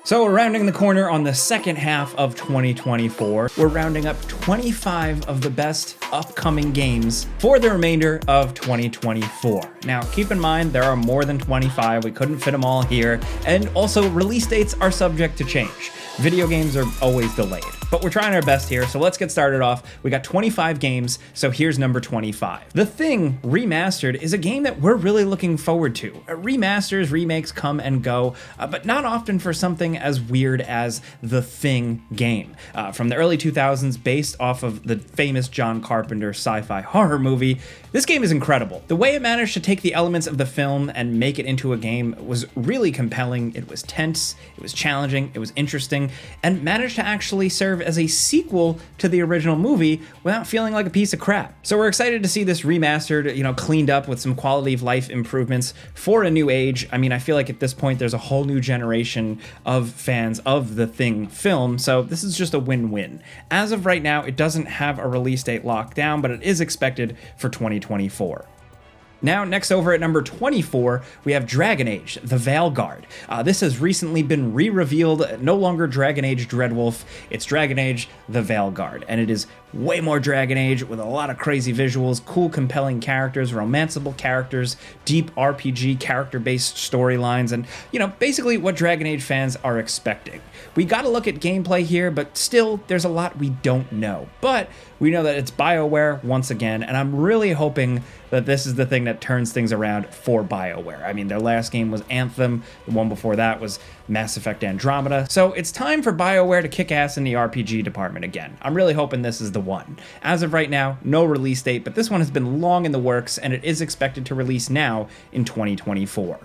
So we're rounding the corner on the second half of 2024. We're rounding up 25 of the best upcoming games for the remainder of 2024. Now, keep in mind, there are more than 25. We couldn't fit them all here. And also, release dates are subject to change. Video games are always delayed, but we're trying our best here, so let's get started off. We got 25 games, so here's number 25. The Thing Remastered is a game that we're really looking forward to. Remasters, remakes come and go, but not often for something as weird as the Thing game. From the early 2000s, based off of the famous John Carpenter sci-fi horror movie, this game is incredible. The way it managed to take the elements of the film and make it into a game was really compelling. It was tense, it was challenging, it was interesting, and managed to actually serve as a sequel to the original movie without feeling like a piece of crap. So we're excited to see this remastered, cleaned up with some quality of life improvements for a new age. I mean, I feel like at this point there's a whole new generation of fans of the Thing film, so this is just a win-win. As of right now, it doesn't have a release date locked down, but it is expected for 2024. Now, next over at number 24, we have Dragon Age, the Veilguard. This has recently been re-revealed, no longer Dragon Age Dreadwolf, it's Dragon Age, the Veilguard, and it is way more Dragon Age with a lot of crazy visuals, cool, compelling characters, romanceable characters, deep RPG character-based storylines, and, basically what Dragon Age fans are expecting. We gotta look at gameplay here, but still, there's a lot we don't know. But we know that it's BioWare once again, and I'm really hoping that this is the thing that turns things around for BioWare. I mean, their last game was Anthem, the one before that was Mass Effect Andromeda, so it's time for BioWare to kick ass in the RPG department again. I'm really hoping this is the one. As of right now, no release date, but this one has been long in the works, and it is expected to release now in 2024.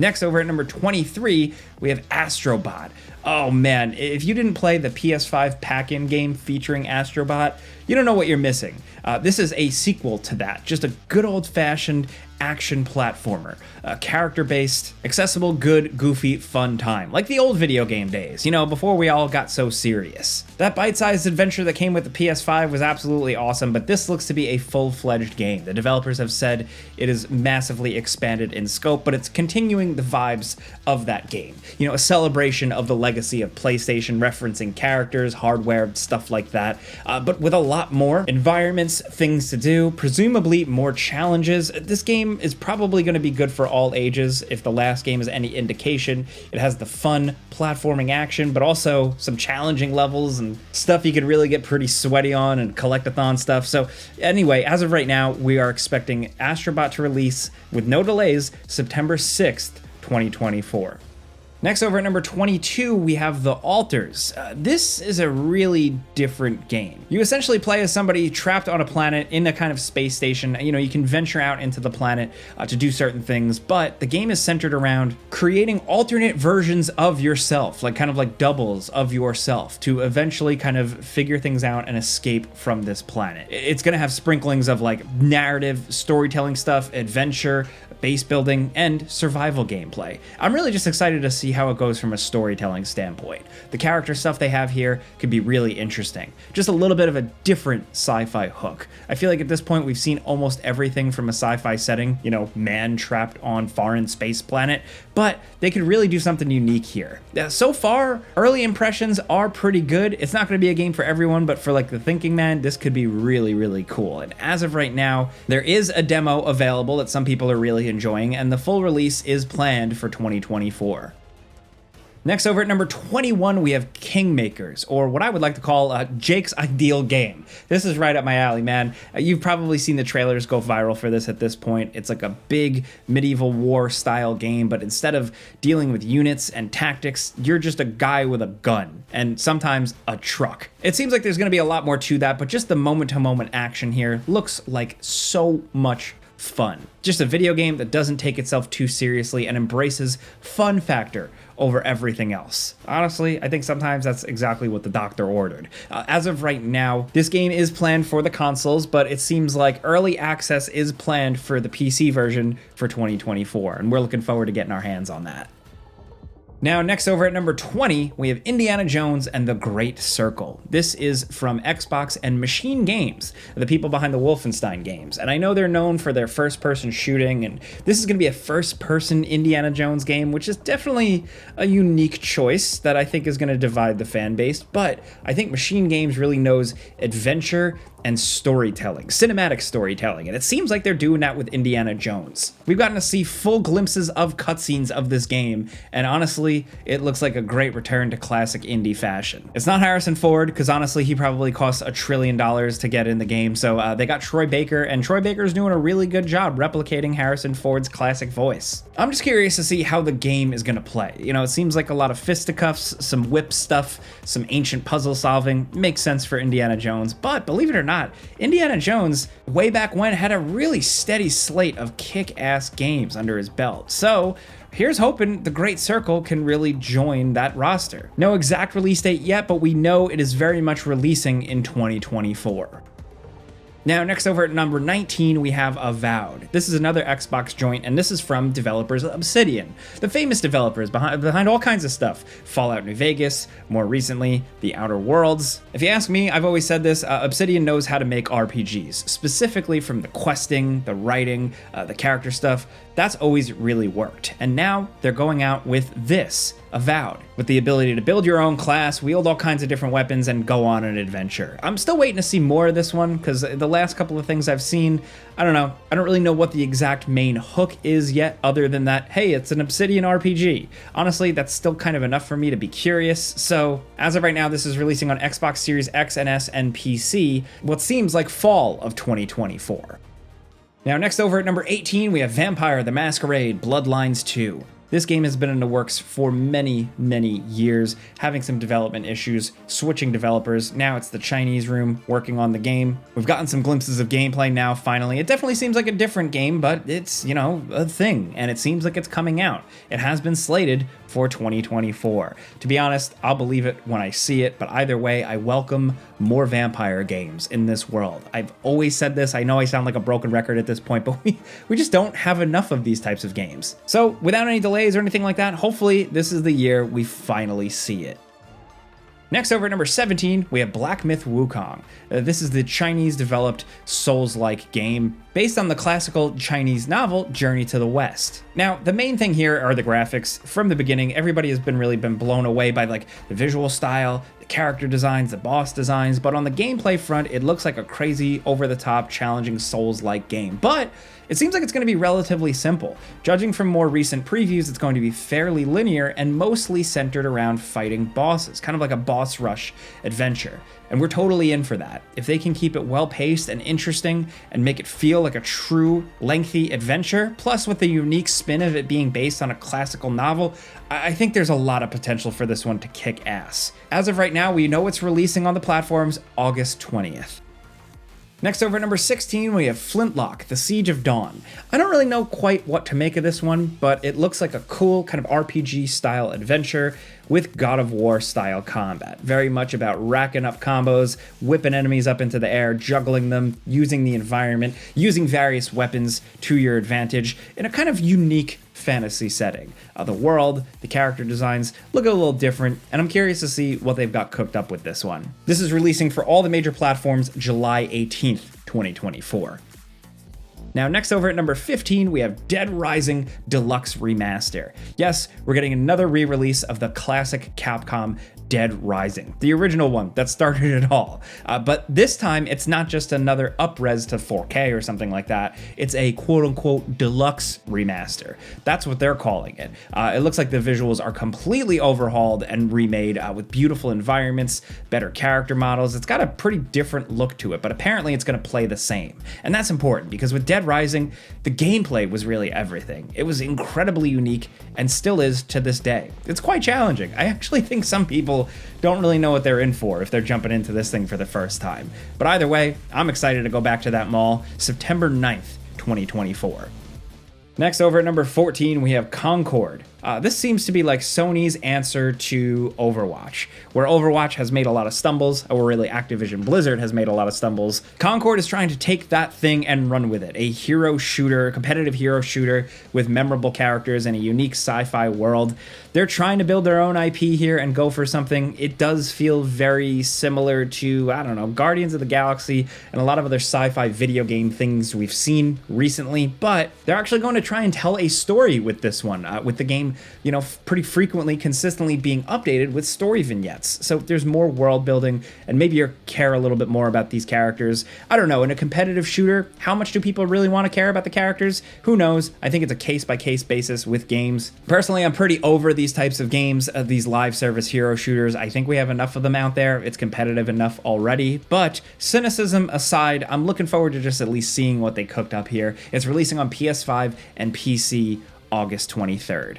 Next, over at number 23, we have Astro Bot. Oh man, if you didn't play the PS5 pack-in game featuring Astro Bot, you don't know what you're missing. This is a sequel to that, just a good old-fashioned action platformer, character-based, accessible, good, goofy, fun time, like the old video game days, before we all got so serious. That bite-sized adventure that came with the PS5 was absolutely awesome, but this looks to be a full-fledged game. The developers have said it is massively expanded in scope, but it's continuing the vibes of that game. A celebration of the legacy of PlayStation, referencing characters, hardware, stuff like that, but with a lot more environments, things to do, presumably more challenges. This game is probably going to be good for all ages. If the last game is any indication, it has the fun platforming action, but also some challenging levels and stuff you could really get pretty sweaty on, and collectathon stuff. So anyway, as of right now, we are expecting Astro Bot to release with no delays September 6th, 2024. Next, over at number 22, we have The Alters. This is a really different game. You essentially play as somebody trapped on a planet in a kind of space station. You can venture out into the planet to do certain things, but the game is centered around creating alternate versions of yourself, kind of doubles of yourself, to eventually kind of figure things out and escape from this planet. It's going to have sprinklings of narrative, storytelling stuff, adventure, base building, and survival gameplay. I'm really just excited to see how it goes from a storytelling standpoint. The character stuff they have here could be really interesting. Just a little bit of a different sci-fi hook. I feel like at this point we've seen almost everything from a sci-fi setting, man trapped on foreign space planet, but they could really do something unique here. So far, early impressions are pretty good. It's not going to be a game for everyone, but for the thinking man, this could be really, really cool. And as of right now, there is a demo available that some people are really enjoying, and the full release is planned for 2024. Next, over at number 21, we have Kingmakers, or what I would like to call Jake's ideal game. This is right up my alley, man. You've probably seen the trailers go viral for this at this point. It's like a big medieval war style game, but instead of dealing with units and tactics, you're just a guy with a gun, and sometimes a truck. It seems like there's going to be a lot more to that, but just the moment-to-moment action here looks like so much fun. Just a video game that doesn't take itself too seriously and embraces fun factor over everything else. Honestly, I think sometimes that's exactly what the doctor ordered. As of right now, this game is planned for the consoles, but it seems like early access is planned for the PC version for 2024, and we're looking forward to getting our hands on that. Now, next over at number 20, we have Indiana Jones and the Great Circle. This is from Xbox and Machine Games, the people behind the Wolfenstein games. And I know they're known for their first-person shooting, and this is going to be a first-person Indiana Jones game, which is definitely a unique choice that I think is going to divide the fan base. But I think Machine Games really knows adventure and storytelling, cinematic storytelling, and it seems like they're doing that with Indiana Jones. We've gotten to see full glimpses of cutscenes of this game, and honestly, it looks like a great return to classic indie fashion. It's not Harrison Ford, because honestly, he probably costs $1 trillion to get in the game, so they got Troy Baker, and Troy Baker's doing a really good job replicating Harrison Ford's classic voice. I'm just curious to see how the game is gonna play. You know, it seems like a lot of fisticuffs, some whip stuff, some ancient puzzle solving. Makes sense for Indiana Jones, but believe it or not, Indiana Jones, way back when, had a really steady slate of kick-ass games under his belt. So here's hoping the Great Circle can really join that roster. No exact release date yet, but we know it is very much releasing in 2024. Now, next over at number 19, we have Avowed. This is another Xbox joint, and this is from developers Obsidian, the famous developers behind all kinds of stuff. Fallout New Vegas, more recently, The Outer Worlds. If you ask me, I've always said this, Obsidian knows how to make RPGs, specifically from the questing, the writing, the character stuff. That's always really worked. And now they're going out with this, Avowed, with the ability to build your own class, wield all kinds of different weapons, and go on an adventure. I'm still waiting to see more of this one, because the last couple of things I've seen, I don't know. I don't really know what the exact main hook is yet, other than that, hey, it's an Obsidian RPG. Honestly, that's still kind of enough for me to be curious. So, as of right now, this is releasing on Xbox Series X and S and PC, what seems like fall of 2024. Now, next over at number 18, we have Vampire the Masquerade Bloodlines 2. This game has been in the works for many, many years, having some development issues, switching developers. Now it's the Chinese room working on the game. We've gotten some glimpses of gameplay now, finally. It definitely seems like a different game, but it's, you know, a thing, and it seems like it's coming out. It has been slated for 2024. To be honest, I'll believe it when I see it, but either way, I welcome more vampire games in this world. I've always said this. I know I sound like a broken record at this point, but we just don't have enough of these types of games. So without any delays or anything like that, hopefully this is the year we finally see it. Next over at number 17, we have Black Myth Wukong. This is the Chinese-developed Souls-like game based on the classical Chinese novel Journey to the West. Now, the main thing here are the graphics. From the beginning, everybody has really been blown away by like the visual style, the character designs, the boss designs, but on the gameplay front, it looks like a crazy, over-the-top, challenging Souls-like game. But it seems like it's going to be relatively simple. Judging from more recent previews, it's going to be fairly linear and mostly centered around fighting bosses, kind of like a boss rush adventure. And we're totally in for that. If they can keep it well-paced and interesting and make it feel like a true, lengthy adventure, plus with the unique spin of it being based on a classical novel, I think there's a lot of potential for this one to kick ass. As of right now, we know it's releasing on the platforms August 20th. Next over at number 16, we have Flintlock, The Siege of Dawn. I don't really know quite what to make of this one, but it looks like a cool kind of RPG-style adventure with God of War-style combat. Very much about racking up combos, whipping enemies up into the air, juggling them, using the environment, using various weapons to your advantage in a kind of unique fantasy setting. The world, the character designs look a little different, and I'm curious to see what they've got cooked up with this one. This is releasing for all the major platforms July 18th, 2024. Now, next over at number 15, we have Dead Rising Deluxe Remaster. Yes, we're getting another re-release of the classic Capcom Dead Rising, the original one that started it all. But this time, it's not just another up-res to 4K or something like that. It's a quote-unquote deluxe remaster. That's what they're calling it. It looks like the visuals are completely overhauled and remade with beautiful environments, better character models. It's got a pretty different look to it, but apparently it's going to play the same. And that's important because with Dead Rising, the gameplay was really everything. It was incredibly unique and still is to this day. It's quite challenging. I actually think some people don't really know what they're in for if they're jumping into this thing for the first time. But either way, I'm excited to go back to that mall September 9th, 2024. Next over at number 14, we have Concord, This seems to be like Sony's answer to Overwatch, where Overwatch has made a lot of stumbles, or really Activision Blizzard has made a lot of stumbles. Concord is trying to take that thing and run with it. A hero shooter, competitive hero shooter with memorable characters and a unique sci-fi world. They're trying to build their own IP here and go for something. It does feel very similar to, I don't know, Guardians of the Galaxy and a lot of other sci-fi video game things we've seen recently, but they're actually going to try and tell a story with this one, with the game, you know, pretty frequently, consistently being updated with story vignettes. So there's more world building, and maybe you care a little bit more about these characters. I don't know, in a competitive shooter, how much do people really want to care about the characters? Who knows? I think it's a case-by-case basis with games. Personally, I'm pretty over these types of games, these live service hero shooters. I think we have enough of them out there. It's competitive enough already, but cynicism aside, I'm looking forward to just at least seeing what they cooked up here. It's releasing on PS5 and PC August 23rd.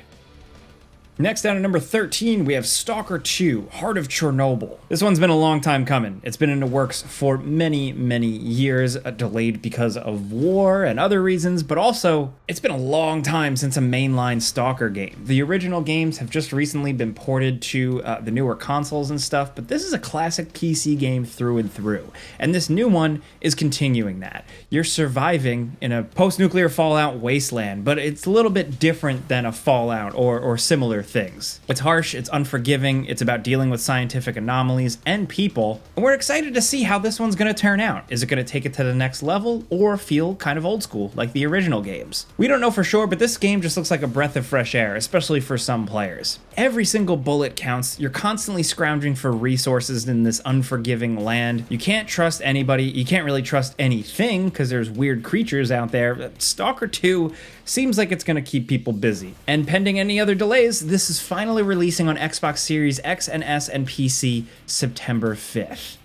Next down at number 13, we have Stalker 2, Heart of Chornobyl. This one's been a long time coming. It's been in the works for many, many years, delayed because of war and other reasons, but also it's been a long time since a mainline Stalker game. The original games have just recently been ported to the newer consoles and stuff, but this is a classic PC game through and through. And this new one is continuing that. You're surviving in a post-nuclear Fallout wasteland, but it's a little bit different than a Fallout or similar things. It's harsh, it's unforgiving, it's about dealing with scientific anomalies and people, and we're excited to see how this one's going to turn out. Is it going to take it to the next level or feel kind of old school like the original games? We don't know for sure, but this game just looks like a breath of fresh air, especially for some players. Every single bullet counts, you're constantly scrounging for resources in this unforgiving land. You can't trust anybody, you can't really trust anything because there's weird creatures out there. Stalker 2 seems like it's going to keep people busy. And pending any other delays, this is finally releasing on Xbox Series X and S and PC September 5th.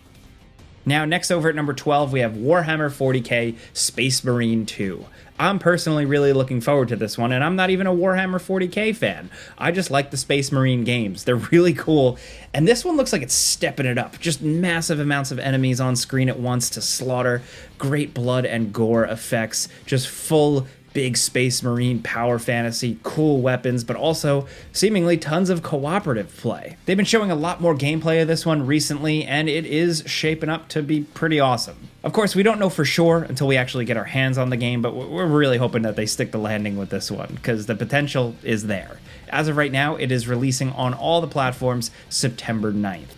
Now, next over at number 12, we have Warhammer 40k Space Marine 2. I'm personally really looking forward to this one, and I'm not even a Warhammer 40k fan. I just like the Space Marine games. They're really cool, and this one looks like it's stepping it up. Just massive amounts of enemies on screen at once to slaughter, great blood and gore effects, just full big Space Marine power fantasy, cool weapons, but also seemingly tons of cooperative play. They've been showing a lot more gameplay of this one recently, and it is shaping up to be pretty awesome. Of course, we don't know for sure until we actually get our hands on the game, but we're really hoping that they stick the landing with this one, because the potential is there. As of right now, it is releasing on all the platforms September 9th.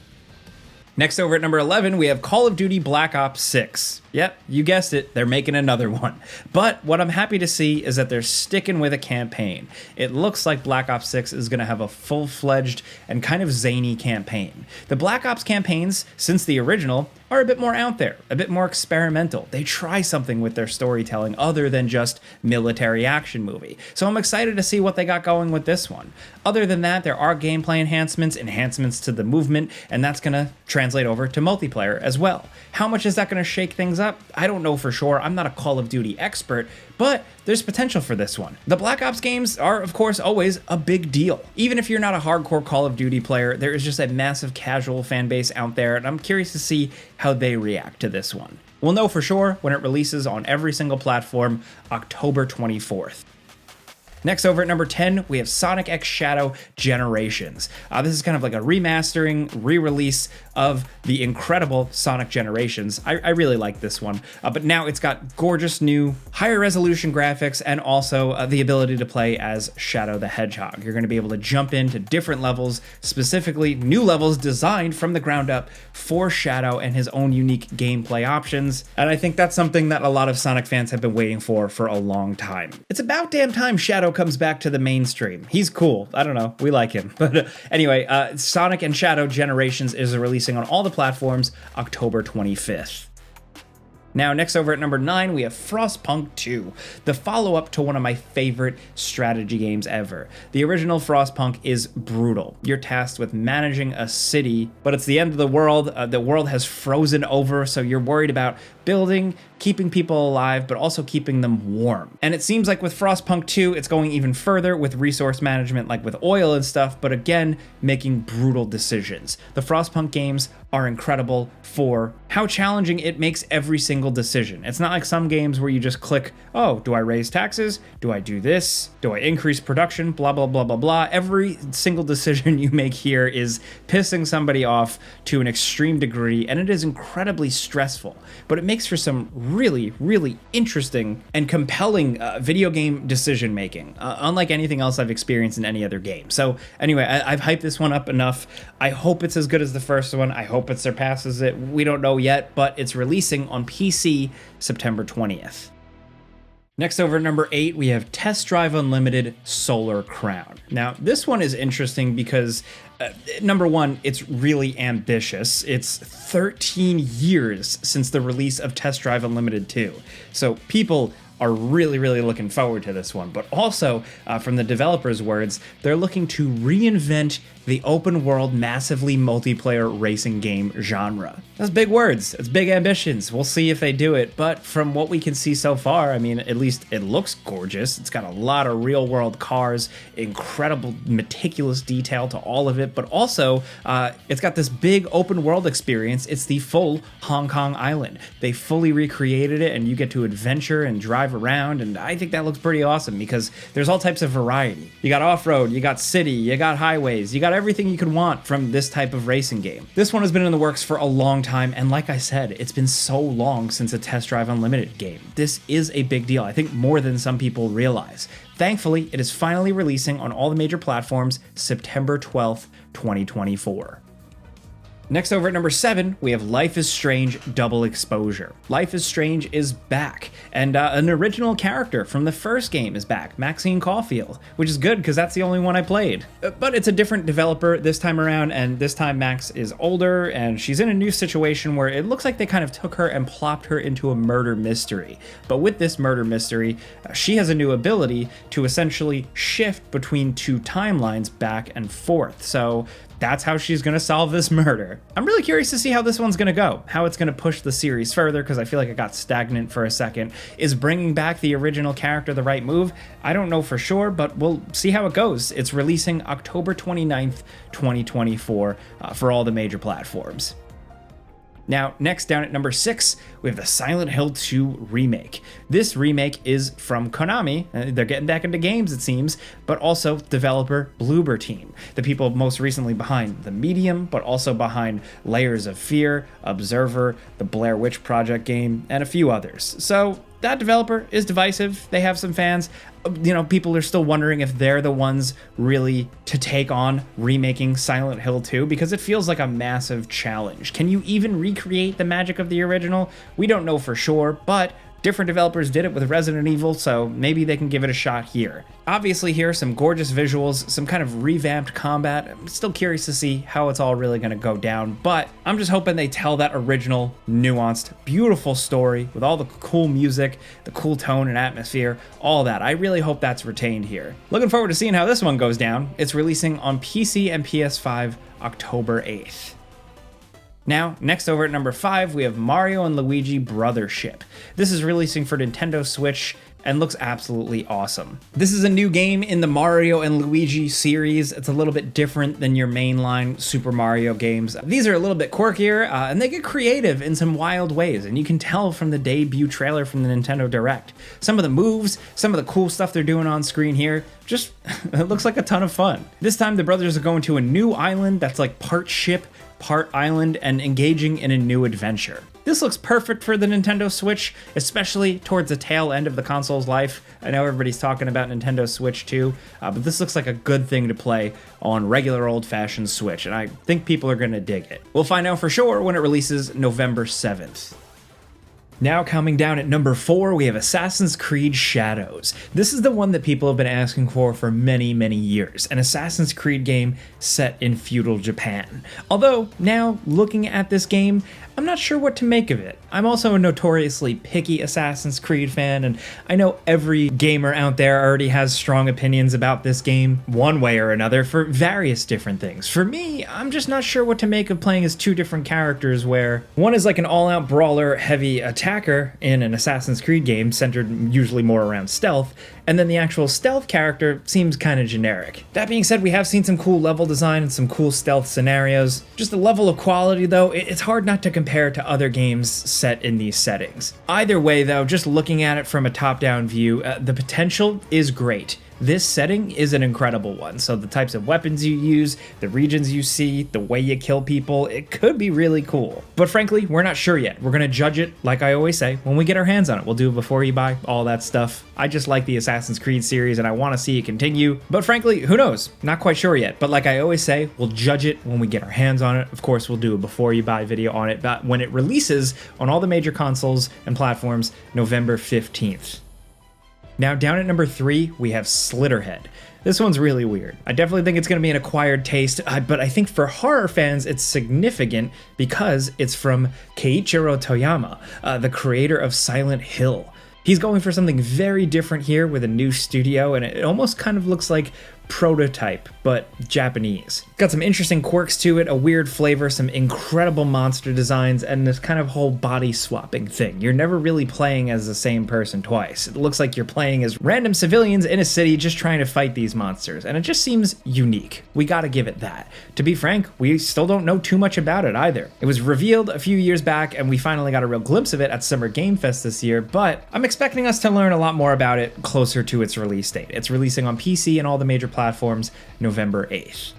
Next over at number 11, we have Call of Duty Black Ops 6. Yep, you guessed it, they're making another one. But what I'm happy to see is that they're sticking with a campaign. It looks like Black Ops 6 is going to have a full-fledged and kind of zany campaign. The Black Ops campaigns, since the original, are a bit more out there, a bit more experimental. They try something with their storytelling other than just military action movie. So I'm excited to see what they got going with this one. Other than that, there are gameplay enhancements to the movement, and that's going to translate over to multiplayer as well. How much is that going to shake things up? I don't know for sure. I'm not a Call of Duty expert, but there's potential for this one. The Black Ops games are, of course, always a big deal. Even if you're not a hardcore Call of Duty player, there is just a massive casual fan base out there, and I'm curious to see how they react to this one. We'll know for sure when it releases on every single platform, October 24th. Next over at number 10, we have Sonic X Shadow Generations. This is kind of like a remastering, re-release of the incredible Sonic Generations. I really like this one, but now it's got gorgeous new, higher resolution graphics and also the ability to play as Shadow the Hedgehog. You're going to be able to jump into different levels, specifically new levels designed from the ground up for Shadow and his own unique gameplay options. And I think that's something that a lot of Sonic fans have been waiting for a long time. It's about damn time Shadow comes back to the mainstream. He's cool. I don't know. We like him. But anyway, Sonic and Shadow Generations is releasing on all the platforms October 25th. Now, next over at number 9, we have Frostpunk 2, the follow-up to one of my favorite strategy games ever. The original Frostpunk is brutal. You're tasked with managing a city, but it's the end of the world. The world has frozen over, so you're worried about building, keeping people alive, but also keeping them warm. And it seems like with Frostpunk 2, it's going even further with resource management, like with oil and stuff, but again, making brutal decisions. The Frostpunk games are incredible for how challenging it makes every single decision. It's not like some games where you just click, oh, do I raise taxes? Do I do this? Do I increase production? Blah, blah, blah, blah, blah. Every single decision you make here is pissing somebody off to an extreme degree, and it is incredibly stressful. But it makes for some really, really interesting and compelling video game decision making, unlike anything else I've experienced in any other game. So anyway, I've hyped this one up enough. I hope it's as good as the first one. I hope it surpasses it. We don't know yet, but it's releasing on PC September 20th. Next, over at number 8, we have Test Drive Unlimited Solar Crown. Now, this one is interesting because, number one, it's really ambitious. It's 13 years since the release of Test Drive Unlimited 2. So people are really, really looking forward to this one. But also, from the developers' words, they're looking to reinvent the open world, massively multiplayer racing game genre. That's big words. It's big ambitions. We'll see if they do it. But from what we can see so far, I mean, at least it looks gorgeous. It's got a lot of real world cars, incredible meticulous detail to all of it. But also, it's got this big open world experience. It's the full Hong Kong island. They fully recreated it, and you get to adventure and drive around. And I think that looks pretty awesome because there's all types of variety. You got off-road, you got city, you got highways, you got everything you could want from this type of racing game. This one has been in the works for a long time, and like I said, it's been so long since a Test Drive Unlimited game. This is a big deal, I think more than some people realize. Thankfully, it is finally releasing on all the major platforms September 12th, 2024. Next, over at number 7, we have Life is Strange Double Exposure. Life is Strange is back, and an original character from the first game is back, Maxine Caulfield, which is good because that's the only one I played. But it's a different developer this time around, and this time Max is older, and she's in a new situation where it looks like they kind of took her and plopped her into a murder mystery. But with this murder mystery, she has a new ability to essentially shift between two timelines back and forth. So that's how she's going to solve this murder. I'm really curious to see how this one's going to go, how it's going to push the series further, because I feel like it got stagnant for a second. Is bringing back the original character the right move? I don't know for sure, but we'll see how it goes. It's releasing October 29th, 2024 for all the major platforms. Now, next, down at number 6, we have the Silent Hill 2 remake. This remake is from Konami. They're getting back into games, it seems, but also developer Bloober Team, the people most recently behind The Medium, but also behind Layers of Fear, Observer, the Blair Witch Project game, and a few others. So that developer is divisive. They have some fans. You know, people are still wondering if they're the ones really to take on remaking Silent Hill 2, because it feels like a massive challenge. Can you even recreate the magic of the original? We don't know for sure, but different developers did it with Resident Evil, so maybe they can give it a shot here. Obviously here, some gorgeous visuals, some kind of revamped combat. I'm still curious to see how it's all really going to go down, but I'm just hoping they tell that original, nuanced, beautiful story with all the cool music, the cool tone and atmosphere, all that. I really hope that's retained here. Looking forward to seeing how this one goes down. It's releasing on PC and PS5 October 8th. Now, next over at number 5, we have Mario and Luigi Brothership. This is releasing for Nintendo Switch and looks absolutely awesome. This is a new game in the Mario and Luigi series. It's a little bit different than your mainline Super Mario games. These are a little bit quirkier, and they get creative in some wild ways, and you can tell from the debut trailer from the Nintendo Direct. Some of the moves, some of the cool stuff they're doing on screen here, just, it looks like a ton of fun. This time the brothers are going to a new island that's like part ship, part island, and engaging in a new adventure. This looks perfect for the Nintendo Switch, especially towards the tail end of the console's life. I know everybody's talking about Nintendo Switch 2, but this looks like a good thing to play on regular old-fashioned Switch, and I think people are going to dig it. We'll find out for sure when it releases November 7th. Now coming down at number 4, we have Assassin's Creed Shadows. This is the one that people have been asking for many, many years, an Assassin's Creed game set in feudal Japan. Although, now, looking at this game, I'm not sure what to make of it. I'm also a notoriously picky Assassin's Creed fan, and I know every gamer out there already has strong opinions about this game, one way or another, for various different things. For me, I'm just not sure what to make of playing as two different characters, where one is like an all-out brawler, heavy attack attacker in an Assassin's Creed game centered usually more around stealth, and then the actual stealth character seems kind of generic. That being said, we have seen some cool level design and some cool stealth scenarios. Just the level of quality though, it's hard not to compare to other games set in these settings. Either way though, just looking at it from a top-down view, the potential is great. This setting is an incredible one, so the types of weapons you use, the regions you see, the way you kill people, it could be really cool. But frankly, we're not sure yet. We're gonna judge it, like I always say, when we get our hands on it. We'll do it before you buy, all that stuff. I just like the Assassin's Creed series and I want to see it continue, but frankly, who knows? Not quite sure yet, but like I always say, we'll judge it when we get our hands on it. Of course, we'll do a before you buy video on it, but when it releases on all the major consoles and platforms, November 15th. Now down at number 3, we have Slitterhead. This one's really weird. I definitely think it's going to be an acquired taste, but I think for horror fans it's significant because it's from Keiichiro Toyama, the creator of Silent Hill. He's going for something very different here with a new studio, and it almost kind of looks like Prototype, but Japanese. Got some interesting quirks to it, a weird flavor, some incredible monster designs, and this kind of whole body swapping thing. You're never really playing as the same person twice. It looks like you're playing as random civilians in a city just trying to fight these monsters, and it just seems unique. We gotta give it that. To be frank, we still don't know too much about it either. It was revealed a few years back, and we finally got a real glimpse of it at Summer Game Fest this year, but I'm expecting us to learn a lot more about it closer to its release date. It's releasing on PC and all the major platforms November 8th.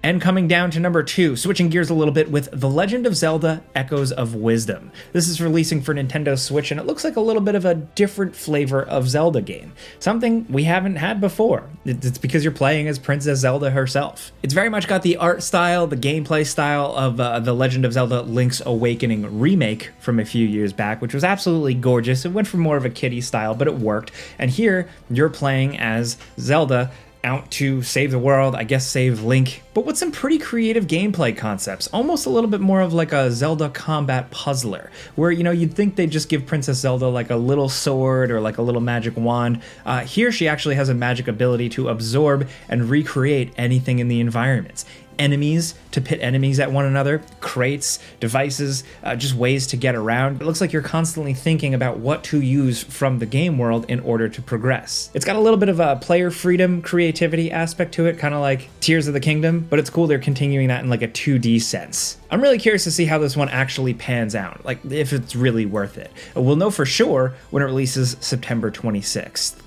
And coming down to number 2, switching gears a little bit with The Legend of Zelda: Echoes of Wisdom. This is releasing for Nintendo Switch, and it looks like a little bit of a different flavor of Zelda game. Something we haven't had before. It's because you're playing as Princess Zelda herself. It's very much got the art style, the gameplay style of The Legend of Zelda: Link's Awakening remake from a few years back, which was absolutely gorgeous. It went for more of a kiddie style, but it worked. And here, you're playing as Zelda, out to save the world, I guess save Link, but with some pretty creative gameplay concepts, almost a little bit more of like a Zelda combat puzzler, where, you know, you'd think they'd just give Princess Zelda like a little sword or like a little magic wand. Here she actually has a magic ability to absorb and recreate anything in the environments. Enemies, to pit enemies at one another, crates, devices, just ways to get around. It looks like you're constantly thinking about what to use from the game world in order to progress. It's got a little bit of a player freedom creativity aspect to it, kind of like Tears of the Kingdom, but it's cool they're continuing that in like a 2D sense. I'm really curious to see how this one actually pans out, like if it's really worth it. We'll know for sure when it releases September 26th.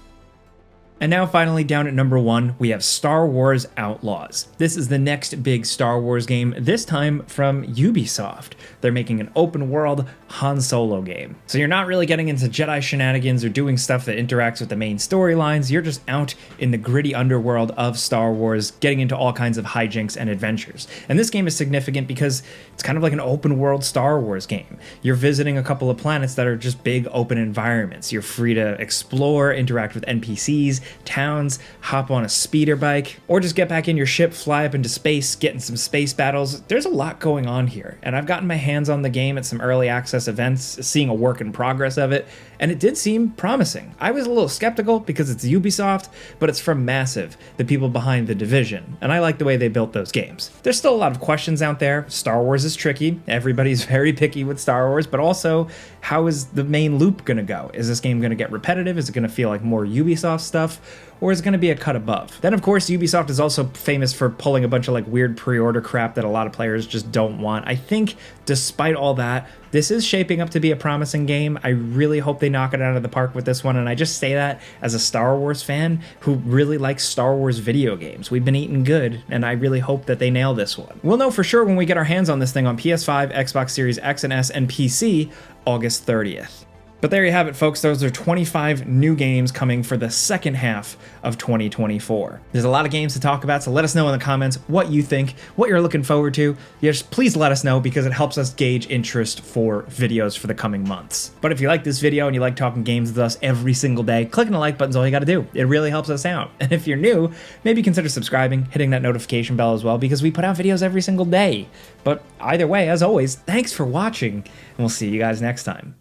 And now finally down at number 1, we have Star Wars Outlaws. This is the next big Star Wars game, this time from Ubisoft. They're making an open world Han Solo game. So you're not really getting into Jedi shenanigans or doing stuff that interacts with the main storylines, you're just out in the gritty underworld of Star Wars, getting into all kinds of hijinks and adventures. And this game is significant because it's kind of like an open world Star Wars game. You're visiting a couple of planets that are just big open environments. You're free to explore, interact with NPCs, towns, hop on a speeder bike, or just get back in your ship, fly up into space, get in some space battles. There's a lot going on here, and I've gotten my hands on the game at some early access events, seeing a work in progress of it, and it did seem promising. I was a little skeptical because it's Ubisoft, but it's from Massive, the people behind The Division, and I like the way they built those games. There's still a lot of questions out there. Star Wars is tricky. Everybody's very picky with Star Wars, but also, how is the main loop gonna go? Is this game gonna get repetitive? Is it gonna feel like more Ubisoft stuff? Or is it going to be a cut above? Then of course Ubisoft is also famous for pulling a bunch of like weird pre-order crap that a lot of players just don't want. I think despite all that, this is shaping up to be a promising game. I really hope they knock it out of the park with this one, and I just say that as a Star Wars fan who really likes Star Wars video games. We've been eating good, and I really hope that they nail this one. We'll know for sure when we get our hands on this thing on PS5, Xbox Series X and S, and PC August 30th. But there you have it, folks. Those are 25 new games coming for the second half of 2024. There's a lot of games to talk about, so let us know in the comments what you think, what you're looking forward to. Yes, please let us know because it helps us gauge interest for videos for the coming months. But if you like this video and you like talking games with us every single day, clicking the like button's all you gotta do. It really helps us out. And if you're new, maybe consider subscribing, hitting that notification bell as well, because we put out videos every single day. But either way, as always, thanks for watching, and we'll see you guys next time.